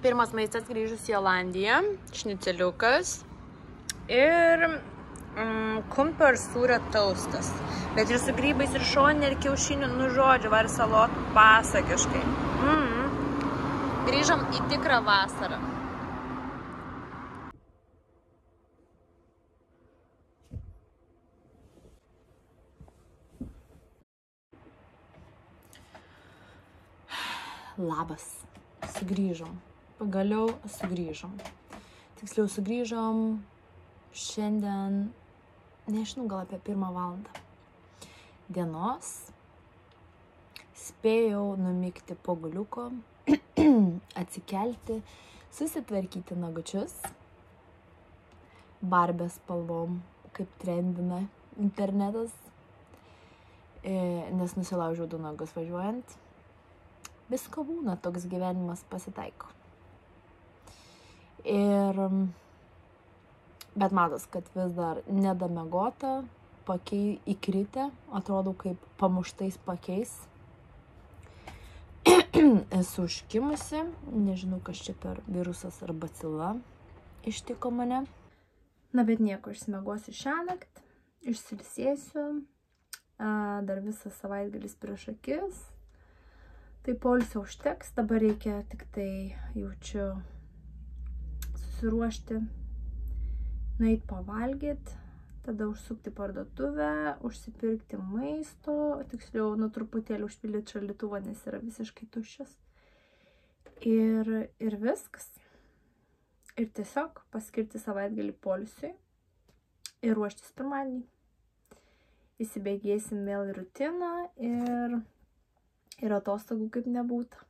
Pirmas maistas grįžus į Olandiją, šniceliukas ir kumpio ir sūrio taustas. Bet ir su grybais ir šonė ir kiaušinių, nu žodžiu, var salotų pasakiškai. Grįžom į tikrą vasarą. Labas, sugrįžom. Pagaliau sugrįžom. Tiksliau sugrįžom šiandien, nežinau, gal apie 1 valandą dienos. Spėjau numigti po guliuko, atsikelti, susitvarkyti nagučius, barbės spalvom, kaip trendina internetas, nes nusilaužiau 2 nagus važiuojant. Visko būna, toks gyvenimas pasitaiko. Bet matos, kad vis dar nedamiegota, įkritę, atrodau kaip pamuštais pakeis. Esu užkimusi, nežinau, kas čia per virusas ar bacila ištiko mane. Na, bet nieko, išsimiegosiu šiąnakt, išsilsėsiu, dar visas savaitgalis prieš akis. Tai poilsio užteks, dabar reikia tik tai, jaučiu, susiruošti, nueit pavalgyti, tada užsukti parduotuvę, užsipirkti maisto, tiksliau, truputėlį užpildyti šaldytuvą, nes yra visiškai tuščias. Ir viskas. Ir tiesiog paskirti savaitgalį poilsiui ir ruoštis pirmadienį. Įsibėgėsim vėl į rutiną ir atostogų kaip nebūtų.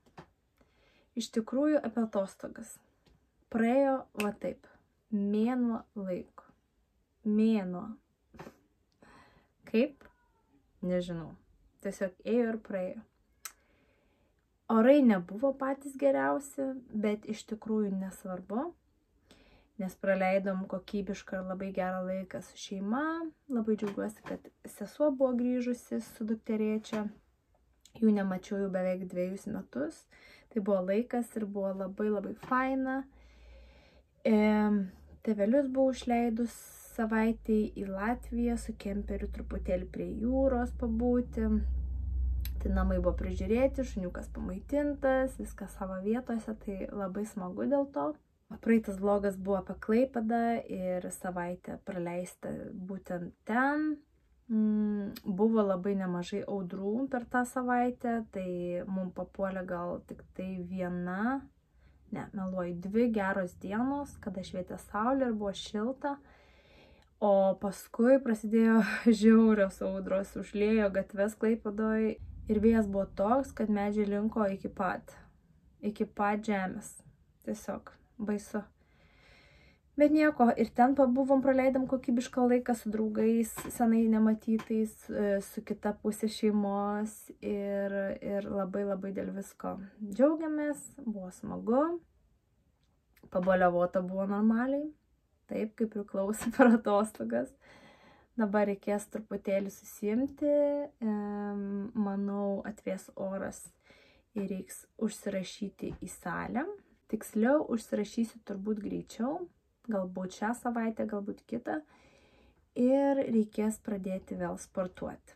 Iš tikrųjų apie atostogas. Praėjo va taip. Mėnuo laiko. Mėnuo. Kaip? Nežinau. Tiesiog ėjo ir praėjo. Orai nebuvo patys geriausi, bet iš tikrųjų nesvarbu. Nes praleidom kokybišką ir labai gerą laiką su šeima. Labai džiaugiuosi, kad sesuo buvo grįžusi su dukterėčia. Jų nemačiau jau beveik 2 metus. Tai buvo laikas ir buvo labai labai faina. Tėvelius buvau išleidus savaitę į Latviją su kemperiu truputėlį prie jūros pabūti. Tai namai buvo prižiūrėti, šuniukas pamaitintas, viskas savo vietose, tai labai smagu dėl to. Praeitas vlogas buvo apie Klaipėdą ir savaitę praleista būtent ten. Buvo labai nemažai audrų per tą savaitę, tai mums papuolė gal tik tai 2 geros dienos, kada švietė saulė ir buvo šilta. O paskui prasidėjo žiaurios audros, užliejo gatves Klaipėdoje ir vėjas buvo toks, kad medžiai linko iki pat žemės. Tiesiog baisu. Bet nieko, ir ten pabuvom, praleidom kokybišką laiką su draugais, senai nematytais, su kita pusė šeimos ir labai labai dėl visko džiaugiamės, buvo smagu, pabaliavota buvo normaliai, taip kaip priklauso per atostogas. Dabar reikės truputėlį susiimti, manau atvės oras ir reiks užsirašyti į salę. Tiksliau, užsirašysiu turbūt greičiau. Galbūt šią savaitę, galbūt kitą. Ir reikės pradėti vėl sportuoti.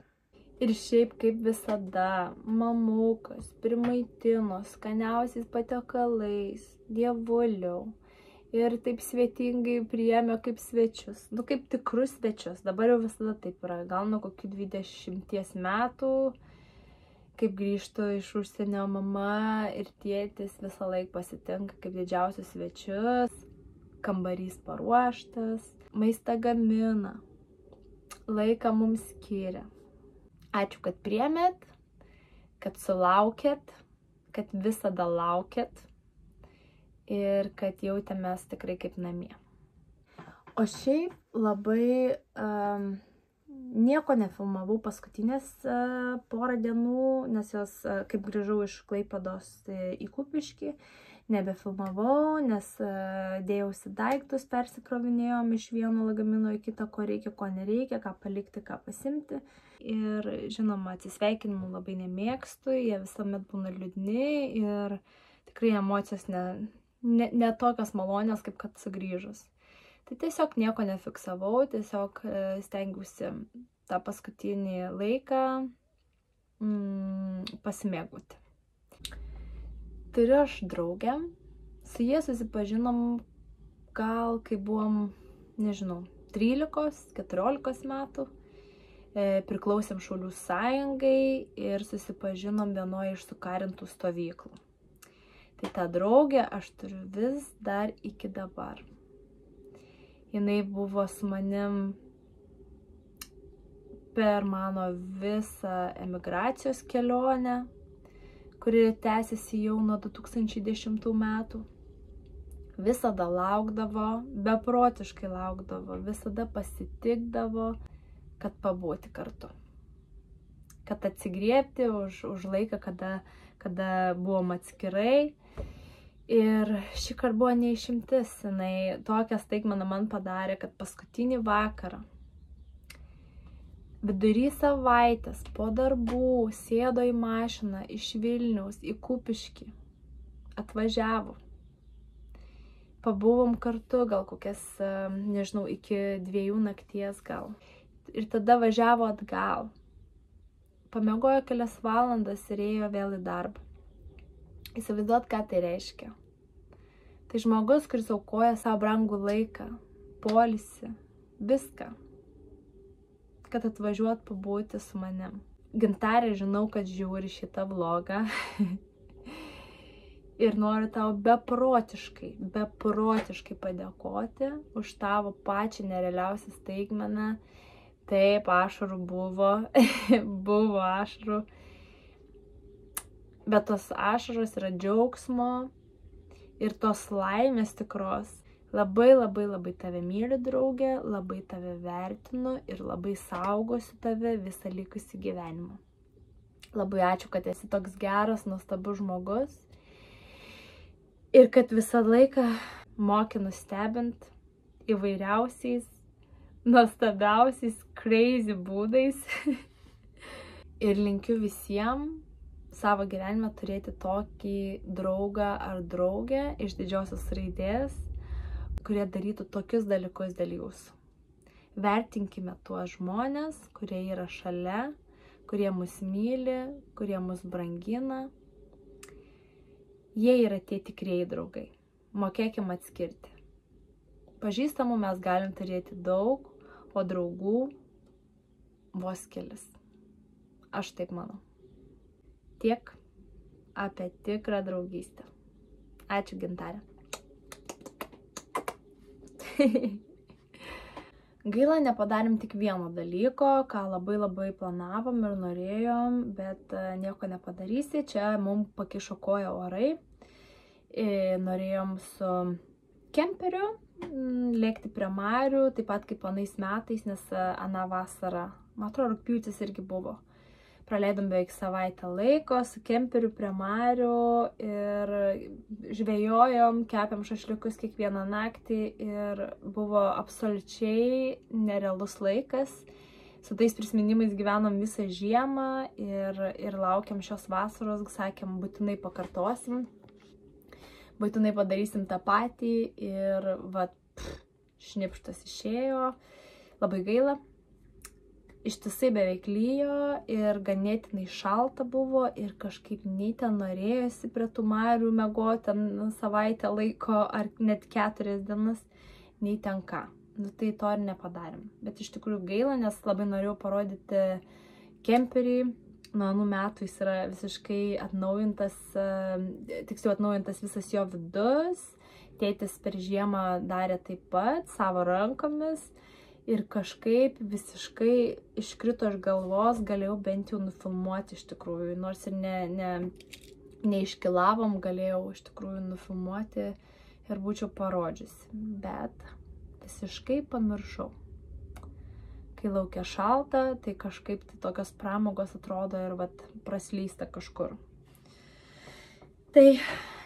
Ir šiaip kaip visada, mamukas primaitino skaniausiais patiekalais, dievuliau. Ir taip svetingai priėmė kaip svečius. Kaip tikrus svečius. Dabar jau visada taip yra. Gal nuo kokių 20 metų, kaip grįžtu iš užsienio, mama ir tėtis visą laiką pasitinka kaip didžiausius svečius. Kambarys paruoštas, maistą gamina, laiką mums skiria. Ačiū, kad priėmėt, kad sulaukėt, kad visada laukėt ir kad jautėmės tikrai kaip namie. O šiaip labai nieko nefilmavau paskutinės porą dienų, nes jos, kaip grįžau iš Klaipėdos į Kupiškį, nebefilmavau, nes dėjausi daiktus, persikrovinėjom iš vieno lagamino į kitą, ko reikia, ko nereikia, ką palikti, ką pasimti. Ir žinoma, atsisveikinimų labai nemėgstu, jie visuomet būna liūdni ir tikrai emocijos ne tokios malonios, kaip kad sugrįžus. Tai tiesiog nieko nefiksavau, tiesiog stengiausi tą paskutinį laiką pasimėgauti. Turiu aš draugę, su jie susipažinom gal kai buvom, nežinau, 13-14 metų. Priklausėm Šaulių sąjungai ir susipažinom vienoje iš sukarintų stovyklų. Tai tą draugę aš turiu vis dar iki dabar. Jinai buvo su manim per mano visą emigracijos kelionę, kuri tęsiasi jau nuo 2010 metų. Visada laukdavo, beprotiškai laukdavo, visada pasitikdavo, kad pabūti kartu. Kad atsigriebti už laiką, kada buvom atskirai. Ir šį kartą buvo neišimtis. Jinai tokią staigmeną man padarė, kad paskutinį vakarą, vidury savaitės, po darbų, sėdo į mašiną iš Vilniaus į Kupiškį. Atvažiavo. Pabuvom kartu gal kokias, nežinau, iki 2 nakties gal. Ir tada važiavo atgal. Pamiegojo kelias valandas ir ėjo vėl į darbą. Įsivaizduot, ką tai reiškia. Tai žmogus, kuris aukoja savo brangų laiką, poilsį, viską, kad atvažiuot pabūti su manim. Gintarė, žinau, kad žiūri šitą vlogą. Ir noriu tau beprotiškai padėkoti už tavo pačią nerealiausią staigmeną. Taip, ašarų buvo, buvo ašarų. Bet tos ašaros yra džiaugsmo ir tos laimės tikros. Labai tave myliu, draugė, labai tave vertinu ir labai saugosiu tave visą likusį gyvenimą. Labai ačiū, kad esi toks geras, nuostabus žmogus. Ir kad visą laiką moki nustebint įvairiausiais, nuostabiausiais, crazy būdais. Ir linkiu visiems savo gyvenime turėti tokį draugą ar draugę iš didžiosios raidės, kurie darytų tokius dalykus dėl jūsų. Vertinkime tuos žmones, kurie yra šalia, kurie mus myli, kurie mus brangina. Jie yra tie tikrieji draugai. Mokėkim atskirti. Pažįstamų mes galim turėti daug, o draugų vos kelis. Aš taip manau. Tiek apie tikrą draugystę. Ačiū, Gintarė. Gaila, nepadarėm tik vieno dalyko, ką labai planavom ir norėjom, bet nieko nepadarysi. Čia mums pakišo koją orai. Norėjom su kemperiu lėkti prie marių, taip pat kaip anais metais, nes aną vasarą, man atrodo, rugpjūtis irgi buvo. Praleidom beveik savaitę laiko su kemperiu prie marių ir žvejojom, kepėm šašliukus kiekvieną naktį ir buvo absoliučiai nerealus laikas. Su tais prisiminimais gyvenom visą žiemą ir laukiam šios vasaros, sakėm, būtinai pakartosim, būtinai padarysim tą patį ir šnipštas išėjo, labai gaila. Ištisai beveik lyjo ir ganėtinai šalta buvo ir kažkaip nei ten norėjosi prie tų marių miegoti savaitę laiko ar net 4 dienas, nei ten ką. Nu, tai to ir nepadarėm. Bet iš tikrųjų gaila, nes labai norėjau parodyti kemperį. Nuo anų metų jis yra visiškai atnaujintas, tiksliau atnaujintas visas jo vidus. Tėtis per žiemą darė taip pat savo rankomis. Ir kažkaip visiškai iškrito iš galvos, galėjau bent jau nufilmuoti iš tikrųjų. Nors ir neiškilavom, galėjau iš tikrųjų nufilmuoti ir būčiau parodžiusi. Bet visiškai pamiršau. Kai laukia šalta, tai kažkaip tai tokios pramogos atrodo ir praslysta kažkur. Tai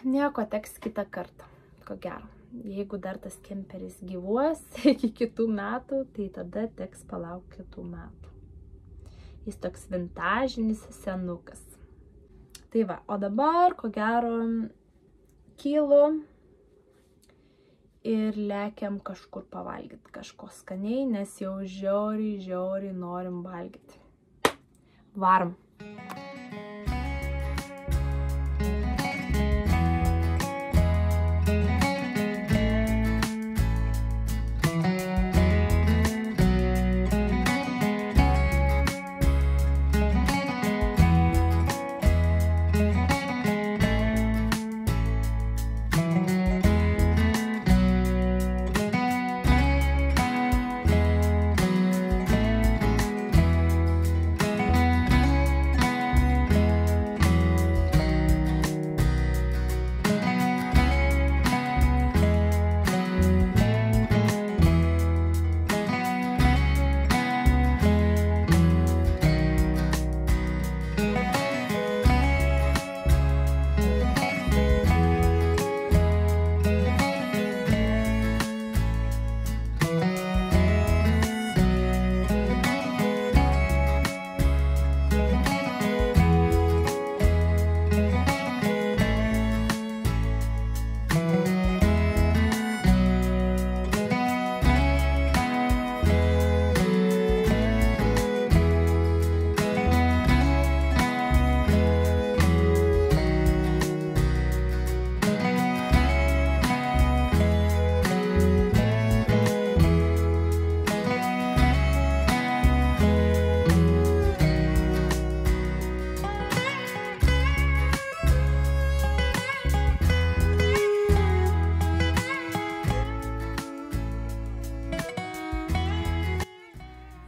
nieko, teks kitą kartą, ko gero. Jeigu dar tas kemperis gyvuos iki kitų metų, tai tada teks palaukti kitų metų. Jis toks vintažinis senukas. Tai va, o dabar, ko gero, kylu ir lekiam kažkur pavalgyti kažko skaniai, nes jau žiauriai norim valgyti. Varom.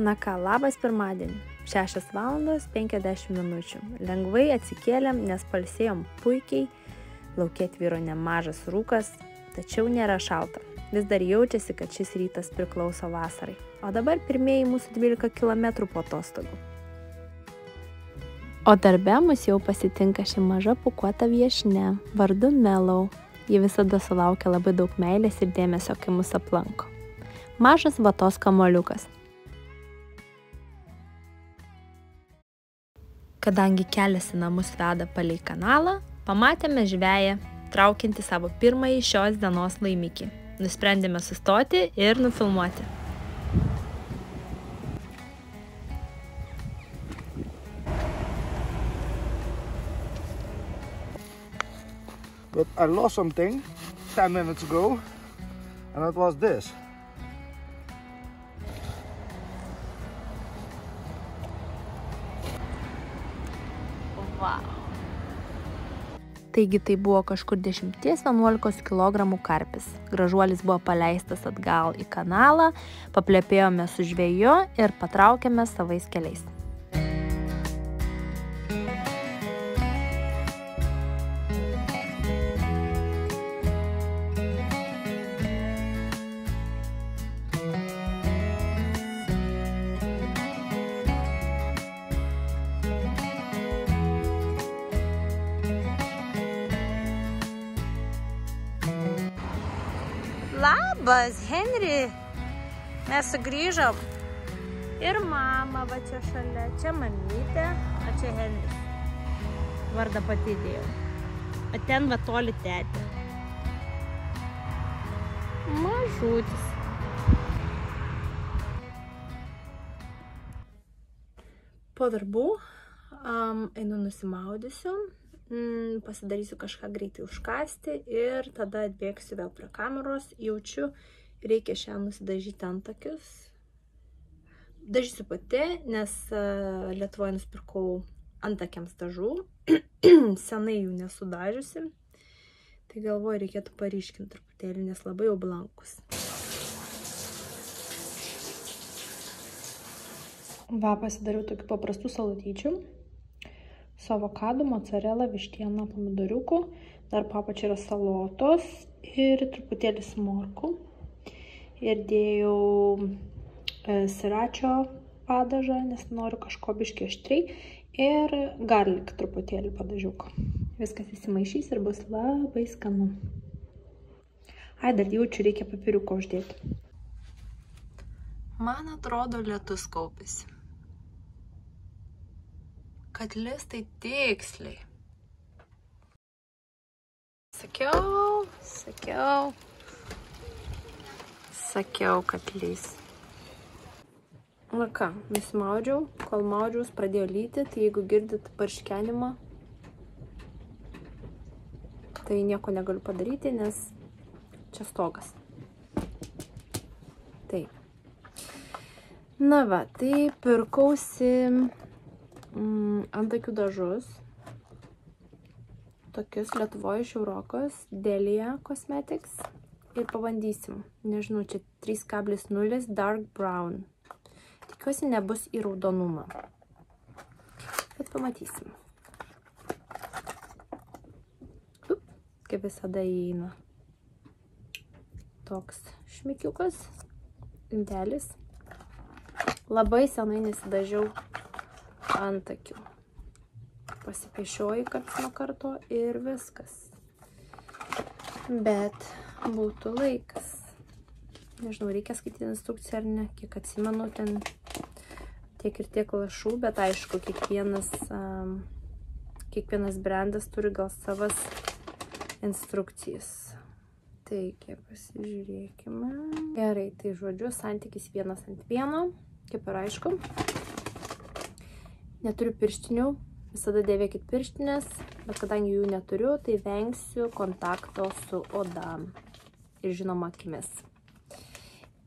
Na ką, labas pirmadienį, 6:50 min. Lengvai atsikėlėm, nes palsėjom puikiai, lauke tvyro nemažas rūkas, tačiau nėra šalta. Vis dar jaučiasi, kad šis rytas priklauso vasarai. O dabar pirmieji mūsų 12 km po atostogų. O darbe mus jau pasitinka ši maža pūkuota viešnia, vardu Melau. Ji visada sulaukia labai daug meilės ir dėmesio, kai mus aplanko. Mažas vatos kamuoliukas. Kadangi kelias į namus veda palei kanalą, pamatėme žveją, traukiantį savo pirmąjį šios dienos laimikį. Nusprendėme sustoti ir nufilmuoti. But I lost something 10 minutes ago, and it was this. Wow. Taigi tai buvo kažkur 10–11 kg karpis. Gražuolis buvo paleistas atgal į kanalą, paplepėjome su žveju ir patraukėme savais keliais. Labas, Henri! Mes sugrįžom. Ir mama va čia šalia. Čia mamytė, o čia Henris. Vardą pati dėjau. O ten va toli tetė. Mažutis. Po darbų einu nusimaudysiu. Pasidarysiu kažką greitai užkasti ir tada atbėgsiu vėl prie kameros. Jaučiu, reikia šiandien nusidažyti antakius. Dažysiu pati, nes Lietuvoje nusipirkau antakiams dažų. Senai jų nesudažiusi. Tai galvoju, reikėtų paryškinti truputėlį, nes labai jau blankus. Va, pasidariau tokių paprastų salatyčių. Su avokadu, mozzarella, vištiena, pomidoriukų, dar papačia yra salotos ir truputėlį morkų. Ir dėjau siračio padažą, nes noriu kažko biškį aštriai, ir garlic truputėlį padažiuko. Viskas įsimaišys ir bus labai skanu. Ai, dar jaučiu, reikia papiriuko uždėti. Man atrodo, lietus kaupėsi. Kad lis tai tiksliai. Sakiau. Sakiau, kad lys. Na ką, nusimaudžiau, kol maudžiaus pradėjo lyti, tai jeigu girdit parškenimą, tai nieko negaliu padaryti, nes čia stogas. Taip. Na va, tai pirkausi antakių dažus. Tokius Lietuvoje iš Eurokos, Delia Cosmetics. Ir pabandysim. Nežinau, čia 3,0 Dark Brown. Tikiuosi nebus į raudonumą. Bet pamatysim. Kaip visada įeina. Toks šmikiukas. Indelis. Labai senai nesidažiau antakių. Pasipešioju karts nuo karto ir viskas. Bet būtų laikas. Nežinau, reikia skaityti instrukciją ar ne, kiek atsimenu, ten tiek ir tiek lašų, bet aišku, kiekvienas brandas turi gal savas instrukcijas. Taigi, pasižiūrėkime. Gerai, tai žodžiu, santykis 1:1, kaip ir aišku. Neturiu pirštinių, visada dėvėkit pirštinės, bet kadangi jų neturiu, tai vengsiu kontakto su oda ir žinoma akimis.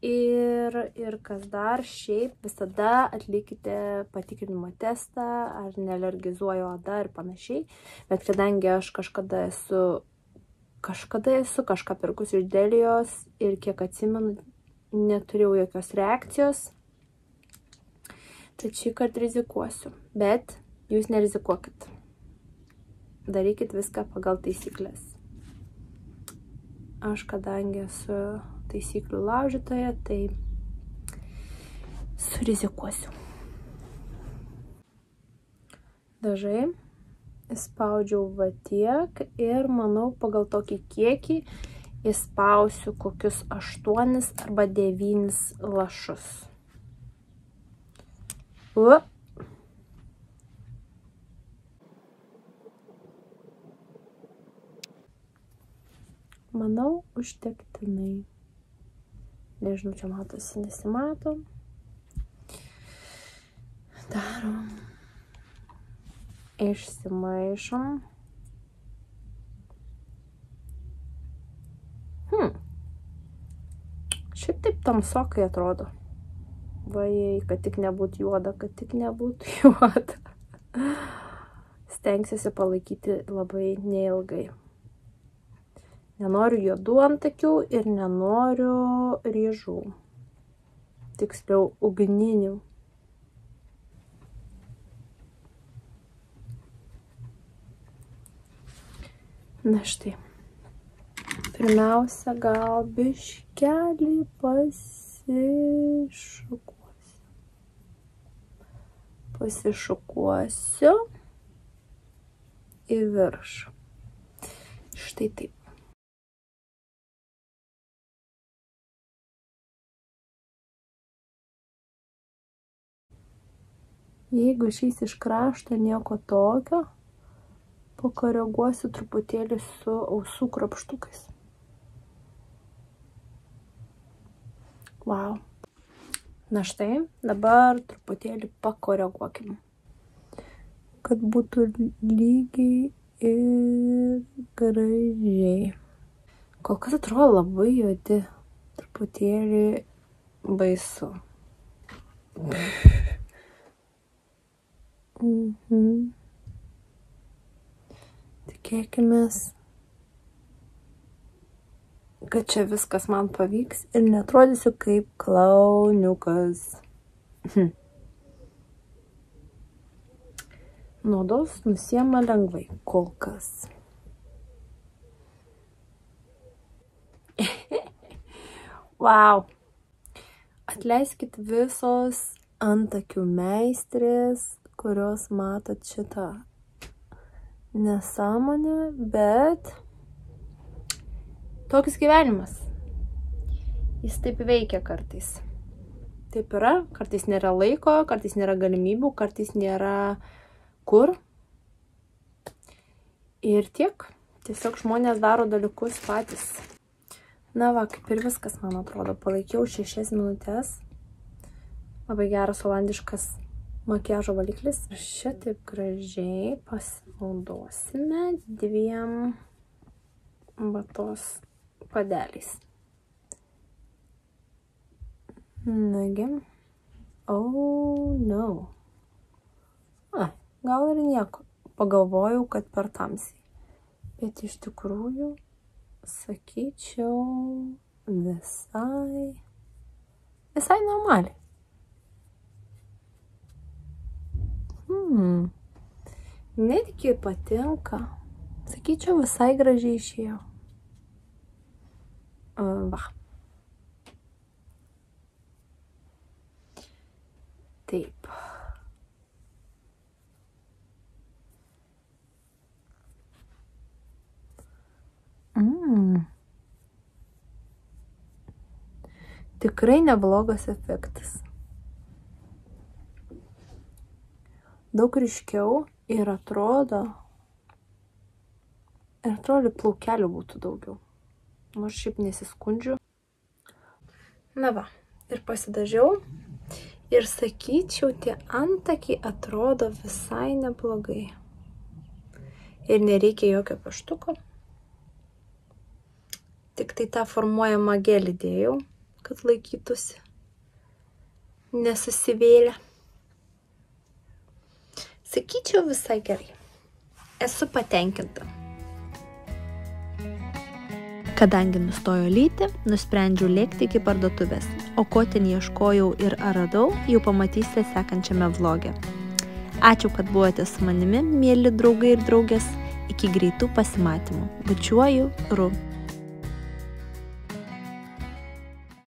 Ir kas dar, šiaip visada atlikite patikrinimo testą, ar nealergizuoja oda ir panašiai, bet kadangi aš kažkada esu kažką pirkus iš Delijos ir kiek atsimenu, neturėjau jokios reakcijos, tad šį kartą rizikuosiu, bet jūs nerizikuokit. Darykit viską pagal taisyklės. Aš kadangi esu taisyklių laužytoja, tai surizikuosiu. Dažai įspaudžiau va tiek ir manau pagal tokį kiekį įspausiu kokius 8 arba 9 lašus. Manau, užtektinai. Nežinau, čia matosi, nesimato. Darom. Išsimaišom. Šiaip taip tamsokai atrodo. Vajai, kad tik nebūtų juoda, kad tik nebūtų juoda. Stengsiuosi palaikyti labai neilgai. Nenoriu juodų antakių ir nenoriu ryžų. Tiksliau, ugninių. Na štai. Pirmiausia, gal biškelį pasišukuosiu į viršų. Štai taip. Jeigu išeis iš krašto nieko tokio, pakoreguosiu truputėlį su ausų krapštukais. Wow. Na štai, dabar truputėlį pakoreguokim. Kad būtų lygiai ir gražiai. Kol kas atrodo labai juodi. Truputėlį baisu. Tikėkimės, kad čia viskas man pavyks ir neatrodysiu kaip klauniukas. Nuodos nusiema lengvai kol kas. Wow. Atleiskit visos antakių meistrės, kurios matot šitą nesąmonę, bet toks gyvenimas. Jis taip veikia kartais. Taip yra, kartais nėra laiko, kartais nėra galimybių, kartais nėra kur. Ir tiek. Tiesiog žmonės daro dalykus patys. Na va, kaip ir viskas, man atrodo. Palaikiau 6 minutės. Labai geras olandiškas makiažo valiklis. Ir šitaip gražiai pasinaudosime 2 vatos padeliais. Nagi. Oh, no. Gal ir nieko. Pagalvojau, kad per tamsiai. Bet iš tikrųjų, sakyčiau, visai normaliai. Netgi patinka. Sakyčiau, visai gražiai išėjo. Va. Taip. Tikrai neblogas efektas. Daug ryškiau ir atrodo plaukelių būtų daugiau. Nors šiaip nesiskundžiu. Na va, ir pasidažiau. Ir sakyčiau, tie antakiai atrodo visai neblogai. Ir nereikia jokio pieštuko. Tik tai tą formuojamą gelį dėjau, kad laikytųsi. Nesusivėlė. Sakyčiau, visai gerai. Esu patenkinta. Kadangi nustojo lyti, nusprendžiau lėkti iki parduotuvės. O ko ten ieškojau ir ar radau, jau pamatysite sekančiame vloge. Ačiū, kad buvote su manimi, mieli draugai ir draugės. Iki greitų pasimatymų. Bučiuoju, Ru.